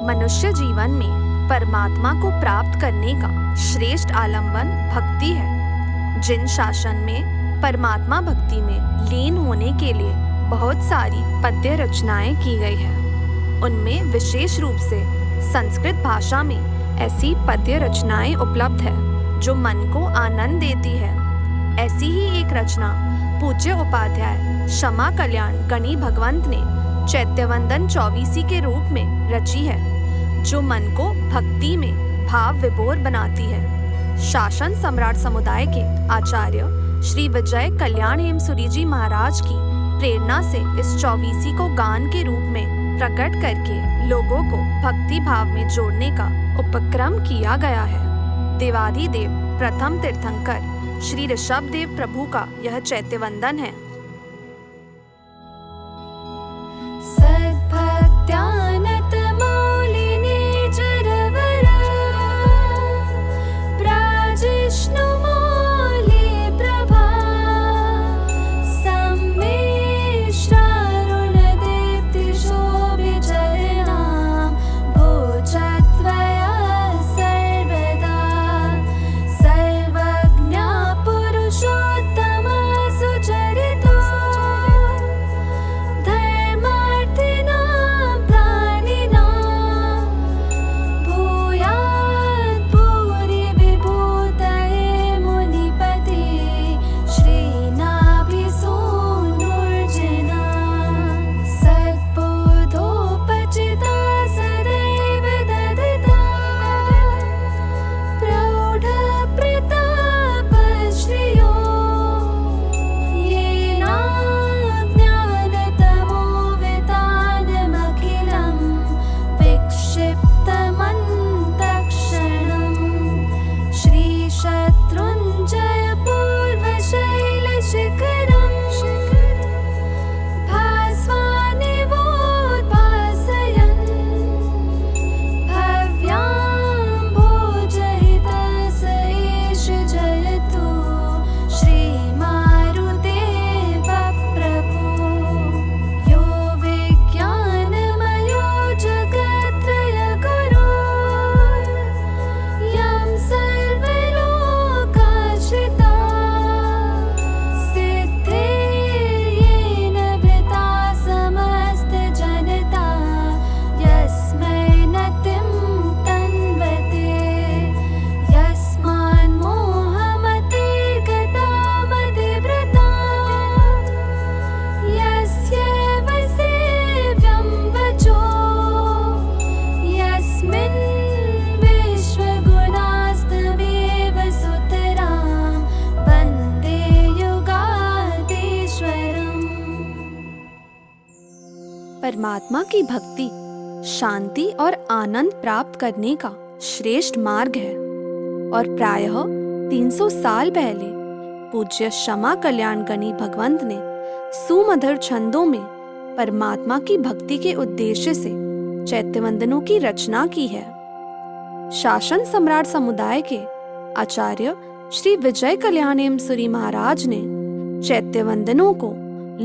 मनुष्य जीवन में परमात्मा को प्राप्त करने का श्रेष्ठ आलंबन भक्ति है। जिन शासन में परमात्मा भक्ति में लीन होने के लिए बहुत सारी पद्य रचनाएं की गई है, उनमें विशेष रूप से संस्कृत भाषा में ऐसी पद्य रचनाएं उपलब्ध है जो मन को आनंद देती है। ऐसी ही एक रचना पूज्य उपाध्याय क्षमा कल्याण गणी भगवंत ने चैत्यवंदन 24 के रूप में रची है, जो मन को भक्ति में भाव विभोर बनाती है। शासन सम्राट समुदाय के आचार्य श्री विजय कल्याण हेमसूरी जी महाराज की प्रेरणा से इस 24 को गान के रूप में प्रकट करके लोगों को भक्ति भाव में जोड़ने का उपक्रम किया गया है। देवाधिदेव प्रथम तीर्थंकर श्री ऋषभ देव प्रभु का यह चैत्यवंदन है। परमात्मा की भक्ति शांति और आनंद प्राप्त करने का श्रेष्ठ मार्ग है और प्रायः 300 साल पहले पूज्य क्षमा कल्याण गणी भगवंत ने सुमधुर छंदों में परमात्मा की भक्ति के उद्देश्य से चैत्यवंदनों की रचना की है। शासन सम्राट समुदाय के आचार्य श्री विजय कल्याण हेमसूरी महाराज ने चैत्यवंदनों को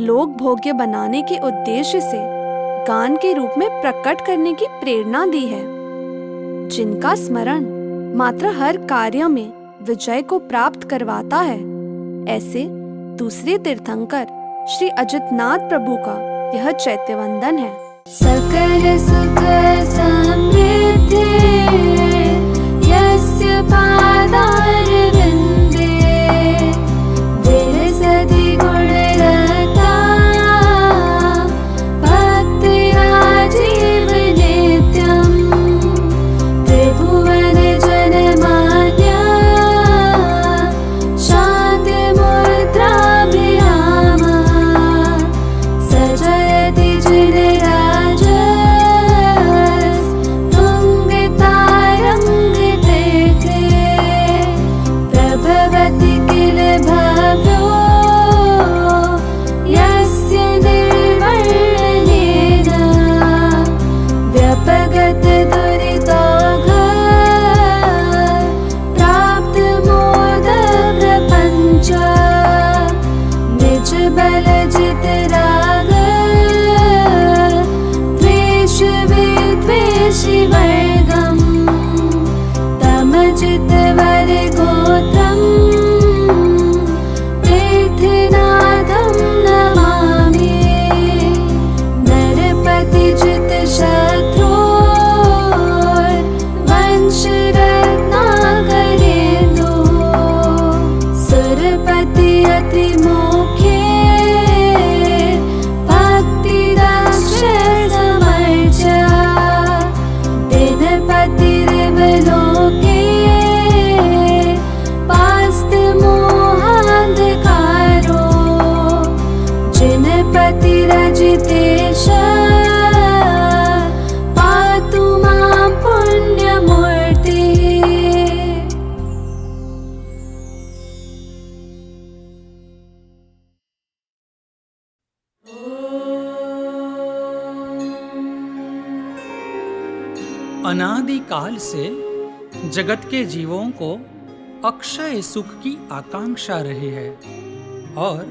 लोक भोग्य बनाने के उद्देश्य से गान के रूप में प्रकट करने की प्रेरणा दी है, जिनका स्मरण मात्र हर कार्य में विजय को प्राप्त करवाता है। ऐसे दूसरे तीर्थंकर श्री अजितनाथ प्रभु का यह चैत्यवंदन है। सकल सुख समृद्धि यस्य पादारविन्दे विलसति गुणरता भक्तिराजीव नित्यं त्रिभुवन जनमान्या शान्तिमुद्राभिरामा सजयति जिनराज अनादि काल से जगत के जीवों को अक्षय सुख की आकांक्षा रही है और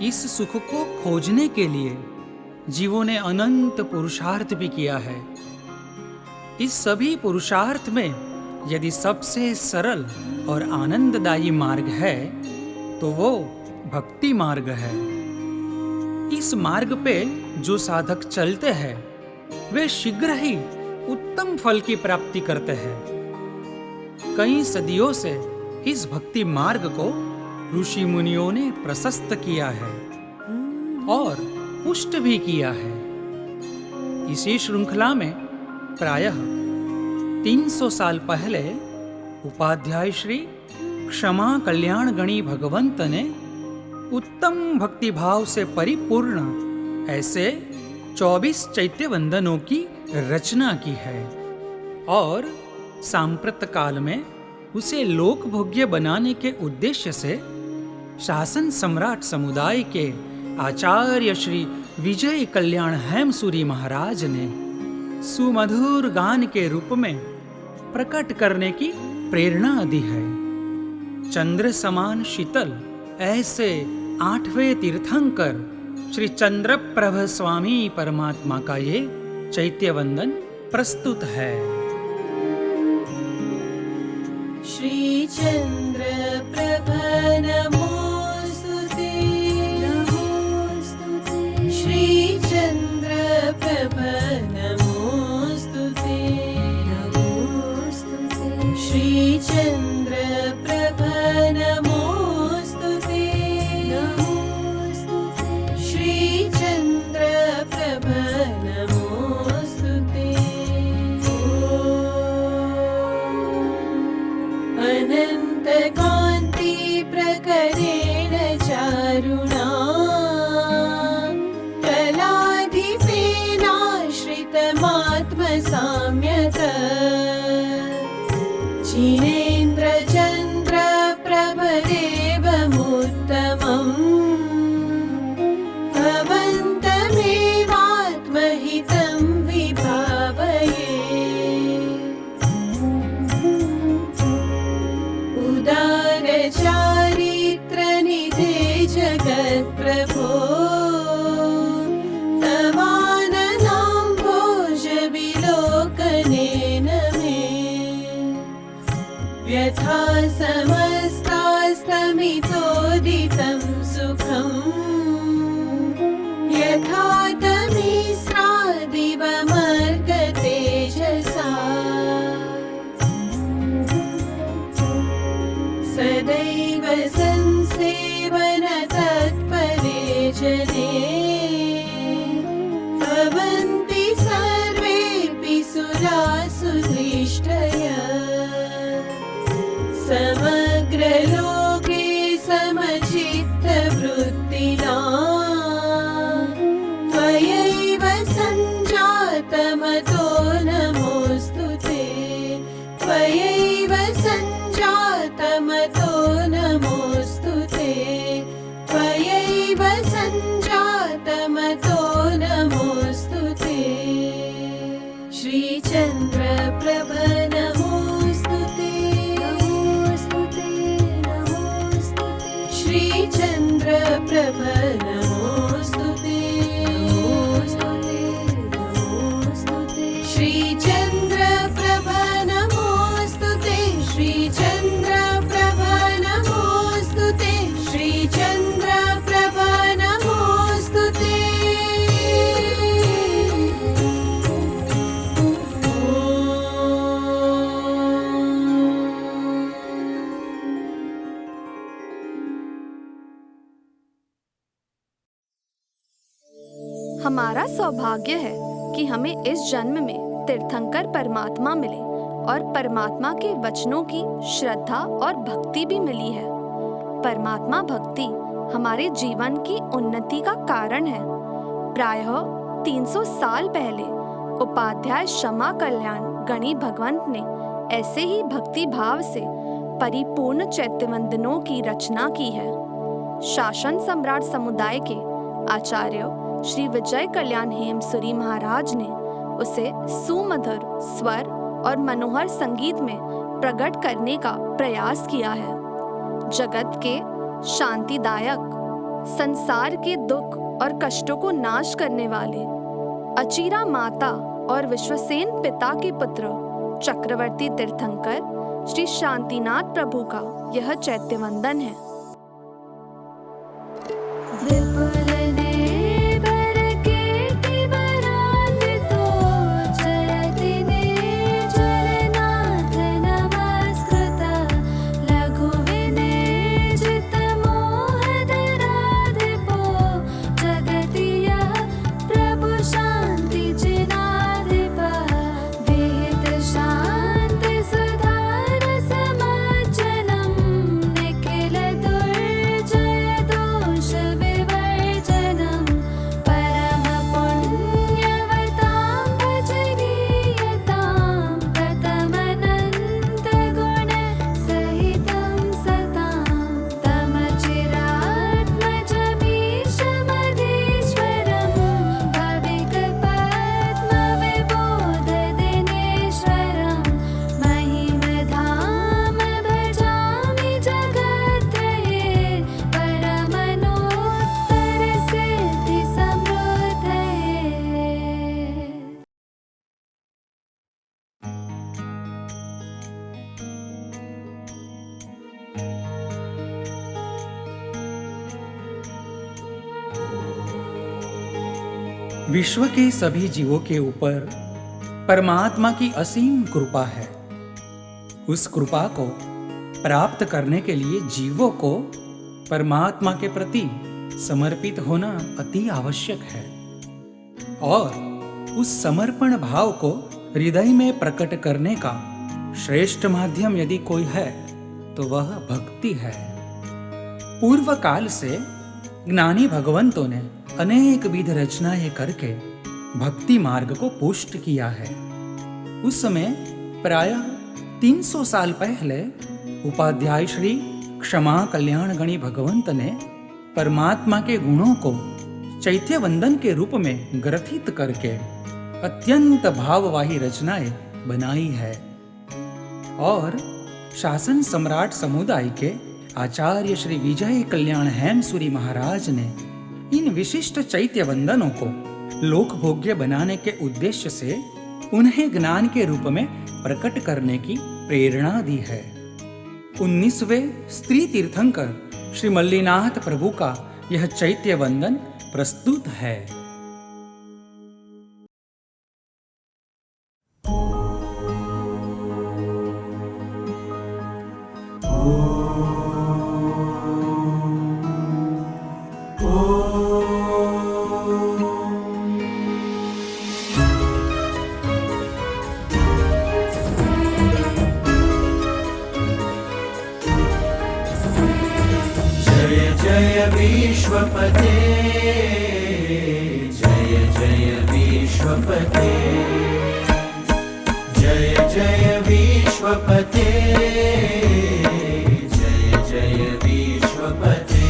इस सुख को खोजने के लिए जीवों ने अनंत पुरुषार्थ भी किया है। इस सभी पुरुषार्थ में यदि सबसे सरल और आनंददायी मार्ग है तो वो भक्ति मार्ग है। इस मार्ग पे जो साधक चलते हैं वे शीघ्र ही उत्तम फल की प्राप्ति करते हैं। कई सदियों से इस भक्ति मार्ग को ऋषि मुनियों ने प्रशस्त किया है और पुष्ट भी किया है। इसी श्रृंखला में प्रायः 300 साल पहले उपाध्याय श्री क्षमा कल्याण गणी भगवंत ने उत्तम भक्ति भाव से परिपूर्ण ऐसे 24 चैत्य वंदनों की रचना की है और सांप्रत काल में उसे लोकभोग्य बनाने के उद्देश्य से शासन सम्राट समुदाय के आचार्य श्री विजय कल्याण हेमसूरी महाराज ने सुमधुर गान के रूप में प्रकट करने की प्रेरणा दी है। चंद्र समान शीतल ऐसे 8वें तीर्थंकर श्री चंद्रप्रभ स्वामी परमात्मा का ये चैत्य वंदन प्रस्तुत है। श्री चंद्रप्रभ नमोस्तुते, नमोस्तुते। श्री चंद्रप्रभ नमोस्तुते, नमोस्तुते। श्री चंद्रप्रभ नमोस्तुते, नमोस्तुते। श्री चंद्रप्रभ नमोस्तुते। अनंत कांति प्रकरेण चारुणा कलाधिपेनाश्रितमात्मसाम्यत जिनेन्द्र चंद्र प्रभदेवमुत्तमम् भवन्तमेवात्महितं विभावये। उदार चारित्र निधे जगत्प्रभो तवाननाम्भोज विलोकनेन मे व्यथा समस्तास्तमितोदितं सुखम् यथा तमिस्रादिवमर्गतेजसा सदैव संसेवन तत्परे जने भवन्ति सर्वेऽपि सुरासुदृष्टया समग्रलोके समचित्तवृत्तिना त्वयैव सञ्जातमतो नमोऽस्तुते त्वयैव सञ्जातमतो नमोऽस्तुते त्वयैव सञ्जातमतो नमोऽस्तुते। श्रीचन्द्रप्रभ नमोऽस्तुते, नमोऽस्तुते, नमोऽस्तुते। श्रीचन्द्रप्रभ नमोऽस्तुते, नमोऽस्तुते, नमोऽस्तुते। श्रीचन्द्रप्रभ नमोऽस्तुते, श्रीचन्द्रप्रभ नमोऽस्तुते, श्रीचन्द्रप्रभ नमोऽस्तुते। हमारा सौभाग्य है कि हमें इस जन्म में तीर्थंकर परमात्मा मिले और परमात्मा के वचनों की श्रद्धा और भक्ति भी मिली है। परमात्मा भक्ति हमारे जीवन की उन्नति का कारण है। प्रायः 300 साल पहले उपाध्याय क्षमा कल्याण गणी भगवंत ने ऐसे ही भक्ति भाव से परिपूर्ण चैत्यवंदनों की रचना की है। शासन सम्राट समुदाय के आचार्य श्री विजय कल्याण हेमसूरी महाराज ने उसे सुमधुर स्वर और मनोहर संगीत में प्रकट करने का प्रयास किया है। जगत के शांतिदायक, संसार के दुख और कष्टों को नाश करने वाले अचिरा माता और विश्वसेन पिता के पुत्र चक्रवर्ती तीर्थंकर श्री शांतिनाथ प्रभु का यह चैत्य वंदन है। विश्व के सभी जीवों के ऊपर परमात्मा की असीम कृपा है। उस कृपा को प्राप्त करने के लिए जीवों को परमात्मा के प्रति समर्पित होना अति आवश्यक है, और उस समर्पण भाव को हृदय में प्रकट करने का श्रेष्ठ माध्यम यदि कोई है तो वह भक्ति है। पूर्व काल से ज्ञानी भगवंतों ने अनेक विध रचनाएं करके भक्ति मार्ग को पुष्ट किया है। उस समय प्रायः 300 साल पहले उपाध्याय श्री क्षमा कल्याण गणी भगवंत ने परमात्मा के गुणों को चैत्य वंदन के रूप में ग्रथित करके अत्यंत भाववाही रचनाएं बनाई है, और शासन सम्राट समुदाय के आचार्य श्री विजय कल्याण हेमसूरी महाराज ने इन विशिष्ट चैत्य वंदनों को लोकभोग्य बनाने के उद्देश्य से उन्हें ज्ञान के रूप में प्रकट करने की प्रेरणा दी है। 19वें स्त्री तीर्थंकर श्री मल्लीनाथ प्रभु का यह चैत्य वंदन प्रस्तुत है। जय विश्वपते, जय जय विश्वपते, जय जय विश्वपते, जय जय विश्वपते।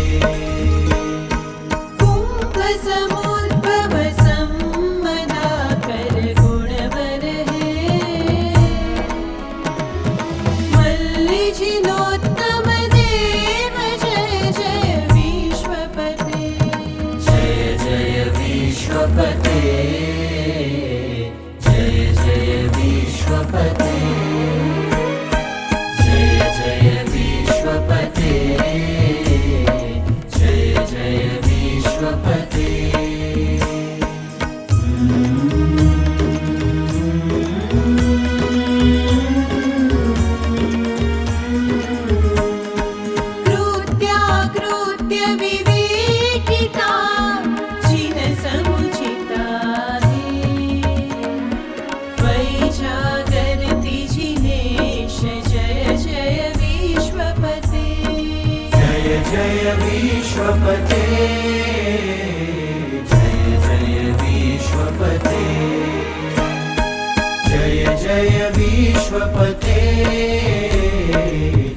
कुंभ समुद्भव सम्मदाकर गुणवर है, मल्लिजिनोत्तम देव जय जय विश्वपते, जय जय विश्वपते, जय जय विश्वपते, जय जय विश्वपते, जय जय विश्वपते। कृत्याकृत्य विवेकिता जिन समुचिता है, वैजागरति जिनेश जय जय विश्वपते, जय जय विश्वपते, जय जय विश्वपते, जय जय विश्वपते,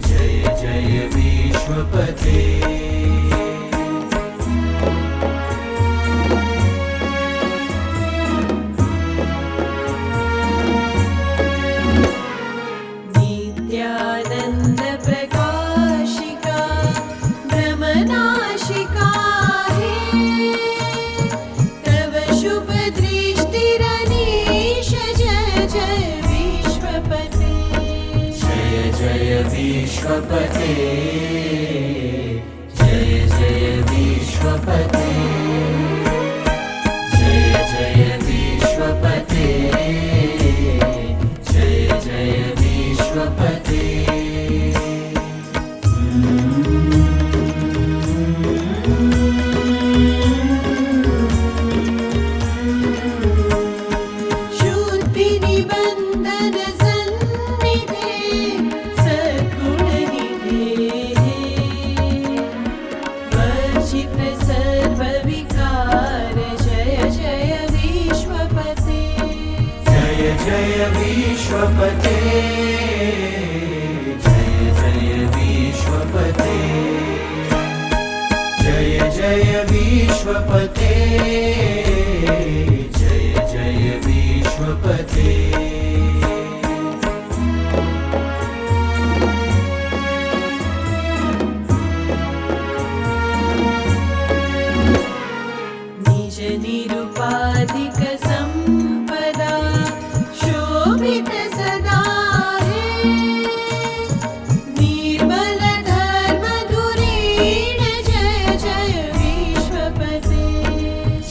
जय जय विश्वपते। विश्वपते जय जय विश्वपते जय जय विश्वपते जय जय विश्वपते शुद्धि निबंधन सन्निधे सद्गुण निधे वर्जित सर्व विकार जय जय विश्वपते जय जय विश्वपते जय जय विश्वपते जय जय विश्वपते जय जय विश्वपते निज निरुपाधिक संपदा शोभित सदा है निर्मल धर्म धुरीण जय जय विश्वपते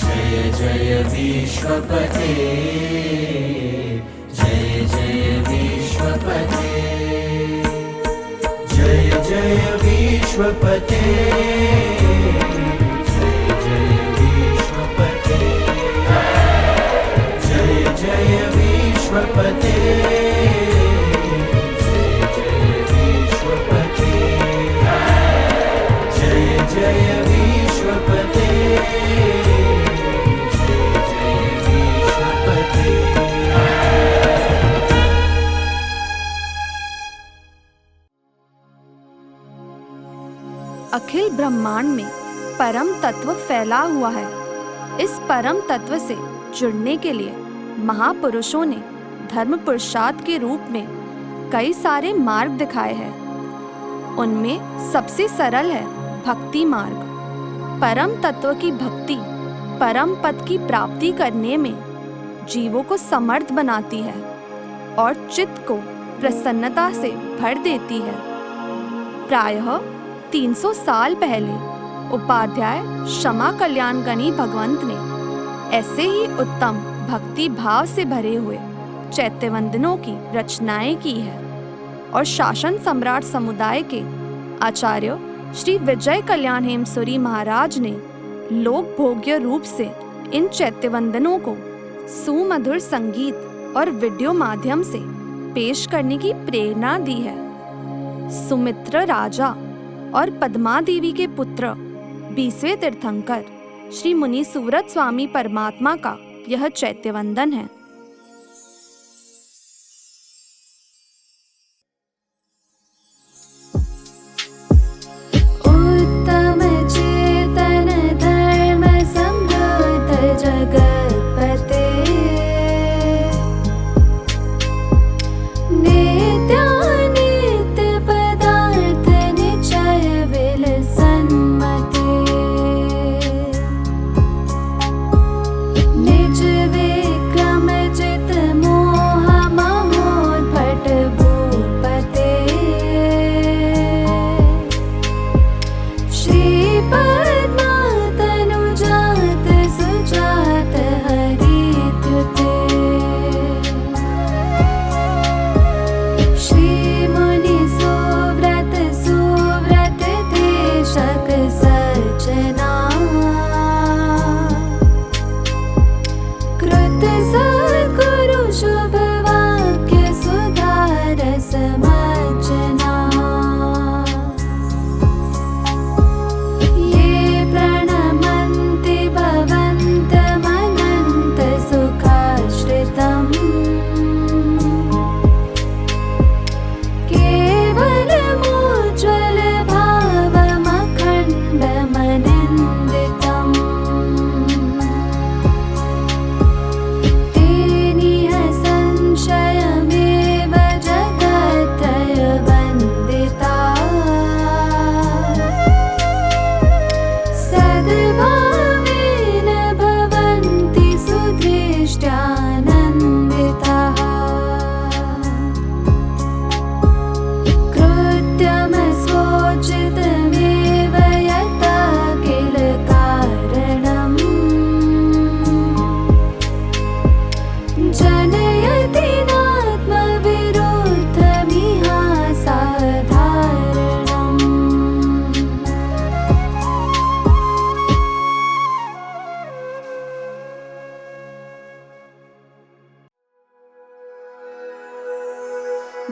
जय जय विश्वपते जय जय विश्वपते जय जय विश्वपते जय जय विश्वपते जय जय विश्वपते जय जय विश्वपते जय जय विश्वपते अखिल ब्रह्मांड में परम तत्व फैला हुआ है। इस परम तत्व से जुड़ने के लिए महापुरुषों ने धर्म पुरुषार्थ के रूप में कई सारे मार्ग दिखाए हैं। उनमें सबसे सरल है भक्ति मार्ग। परम तत्व की भक्ति परम पद की प्राप्ति करने में जीवों को समर्थ बनाती है और चित्त को प्रसन्नता से भर देती है। प्रायः 300 साल पहले उपाध्याय क्षमा कल्याणगणी भगवंत ने ऐसे ही उत्तम भक्ति भाव से भरे हुए चैत्यवंदनों की रचनाएं की है और शासन सम्राट समुदाय के आचार्य श्री विजय कल्याण हेमसूरी महाराज ने लोक भोग्य रूप से इन चैत्यवंदनों को सुमधुर संगीत और वीडियो माध्यम से पेश करने की प्रेरणा दी है। सुमित्र राजा और पद्मा देवी के पुत्र 20वें तीर्थंकर श्री मुनि सुव्रत स्वामी परमात्मा का यह चैत्यवंदन है। उत्तम चेतन धर्म समृद्ध जगत्पते नित्यानित्य पदार्थ निचय विलसन्मते निज विक्रम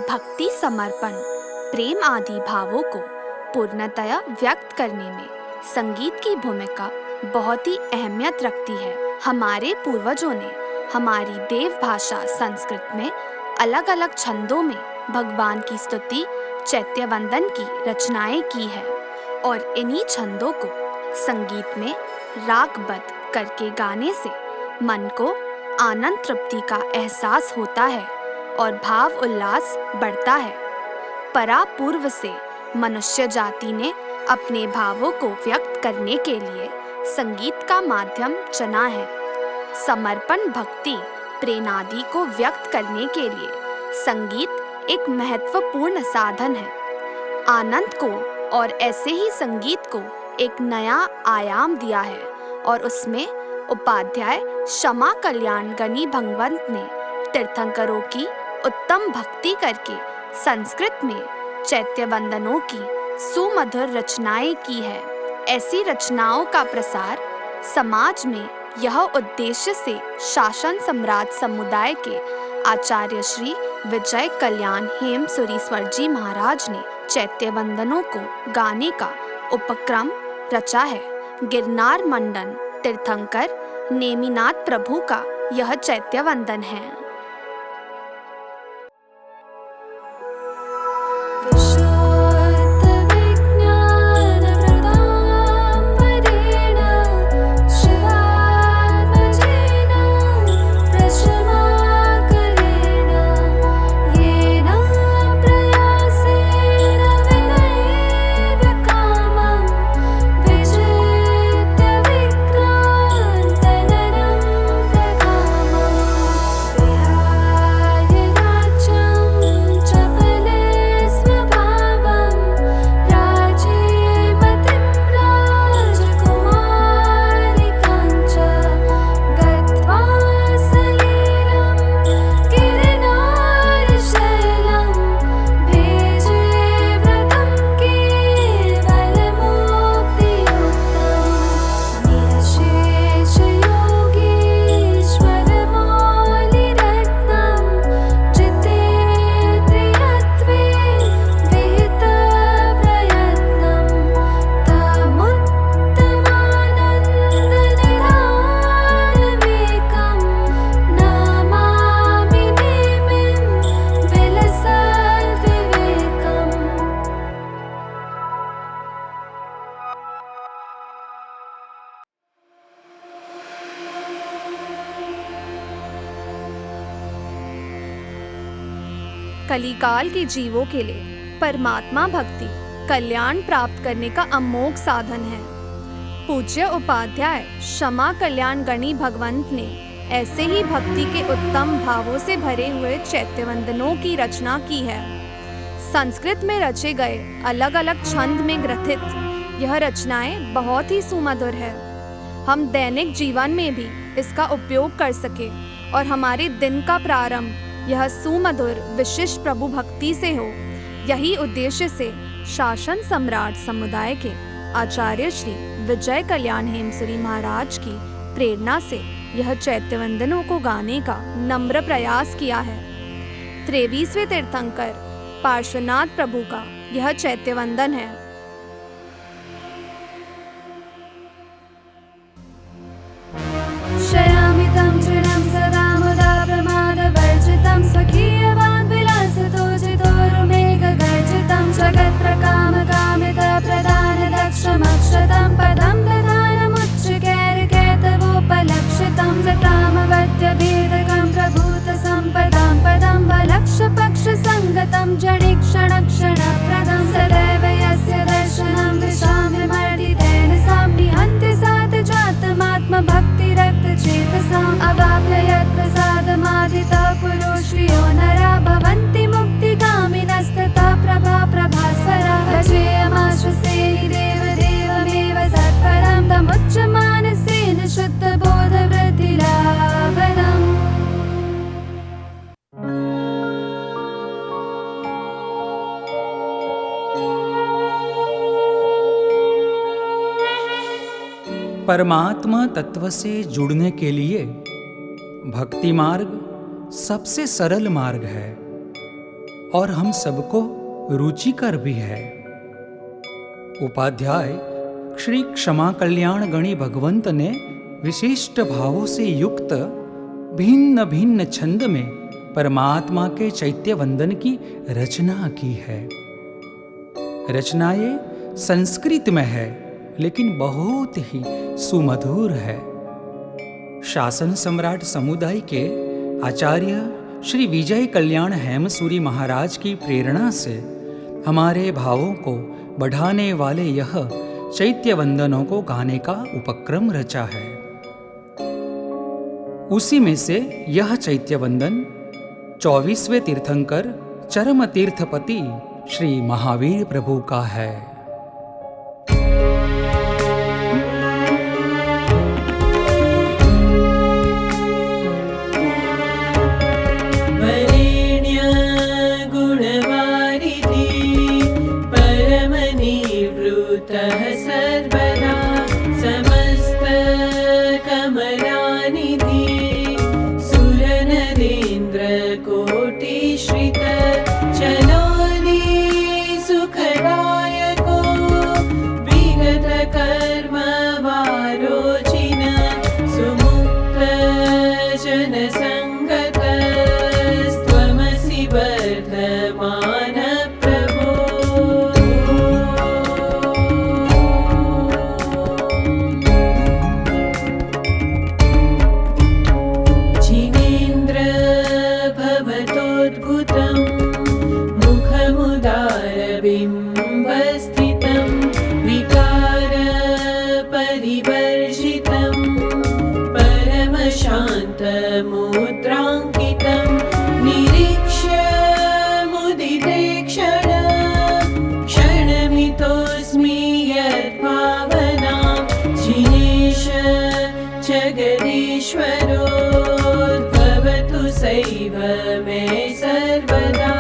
भक्ति, समर्पण, प्रेम आदि भावों को पूर्णतया व्यक्त करने में संगीत की भूमिका बहुत ही अहमियत रखती है। हमारे पूर्वजों ने हमारी देव भाषा संस्कृत में अलग अलग छंदों में भगवान की स्तुति, चैत्य वंदन की रचनाएं की है और इन्हीं छंदों को संगीत में रागबद्ध करके गाने से मन को आनंद तृप्ति का एहसास होता है और भाव उल्लास बढ़ता है। परापूर्व से मनुष्य जाति ने अपने भावों को व्यक्त करने के लिए संगीत का माध्यम चुना है। समर्पण, भक्ति, प्रेम आदि को व्यक्त करने के लिए संगीत एक महत्वपूर्ण साधन है। आनंद को और ऐसे ही संगीत को एक नया आयाम दिया है और उसमें उपाध्याय क्षमा कल्याण गणी भगवंत ने तीर्थंकरों की उत्तम भक्ति करके संस्कृत में चैत्य वंदनों की सुमधुर रचनाएं की है। ऐसी रचनाओं का प्रसार समाज में यह उद्देश्य से शासन सम्राट समुदाय के आचार्य श्री विजय कल्याण हेमसुरीश्वर जी महाराज ने चैत्य वंदनों को गाने का उपक्रम रचा है। गिरनार मंडन तीर्थंकर नेमिनाथ प्रभु का यह चैत्य वंदन है। कलिकाल के जीवों के लिए परमात्मा भक्ति कल्याण प्राप्त करने का अमोघ साधन है। पूज्य उपाध्याय क्षमा कल्याण गणी भगवंत ने ऐसे ही भक्ति के उत्तम भावों से भरे हुए चैत्य वंदनों की रचना की है। संस्कृत में रचे गए अलग अलग छंद में ग्रथित यह रचनाएं बहुत ही सुमधुर है। हम दैनिक जीवन में भी इसका उपयोग कर सके और हमारे दिन का प्रारंभ यह सुमधुर विशिष्ट प्रभु भक्ति से हो, यही उद्देश्य से शासन सम्राट समुदाय के आचार्य श्री विजय कल्याण हेमसुरी महाराज की प्रेरणा से यह चैत्य वंदनों को गाने का नम्र प्रयास किया है। 23वें तीर्थंकर पार्श्वनाथ प्रभु का यह चैत्य वंदन है। शयामितं चिरं सदा मुदा प्रमादवर्जितं स्वकीयवाग्विलासतोजितोरुमेघगर्जितं जगत्प्रकामकामितप्रदानदक्षमक्षतं पदं दधानमुच्चकैर्केतवोपलक्षितं जतामवद्यभेदकं प्रभूतसम्पदां पदं वलक्षपक्षसङ्गतं जडिक्षणक्षणप्रदं सदैव यस्य दर्शनं विशाम्यमर्दितेन साम्निहन्ति सातजातमात्मभक्तिरक्तचेतसाम् अवाप्ययत् प्रसादमादितः पुरुषयो नरा भवन्ति मुक्तिगामिनस्ततः प्रभास्वरा भजेयमाश्वसेहि देवदेवमेव सत्परं तमुच्चमानसेन शुद्धबोधवृद्धिलाभनम्। परमात्मा तत्व से जुड़ने के लिए भक्ति मार्ग सबसे सरल मार्ग है। और हम सबको रुचिकर भी है। उपाध्याय श्री क्षमा कल्याण गणी भगवंत ने विशिष्ट भावों से युक्त भिन्न भिन्न छंद में परमात्मा के चैत्य वंदन की रचना की है। रचना ये संस्कृत में है, लेकिन बहुत ही सुमधुर है। शासन सम्राट समुदाय के आचार्य श्री विजय कल्याण हेमसूरी महाराज की प्रेरणा से हमारे भावों को बढ़ाने वाले यह चैत्य वंदनों को गाने का उपक्रम रचा है। उसी में से यह चैत्य वंदन 24वें तीर्थंकर चरम तीर्थपति श्री महावीर प्रभु का है। सर्वदा समस्त कमलानिधि सुरनरेन्द्र कोटिश्रित चलोनि सुखदायको विगत कर्म वारोचिन सुमुक्त जन संगत त्वमसि वर्धमान बिम्बस्थितं विकार परिवर्जितं परमशान्तमुद्राङ्कितं निरीक्ष्य मुदिते क्षणमितोऽस्मि यद्भावनां जिनेश जगदीश्वरो भवतु सैव मे सर्वदा।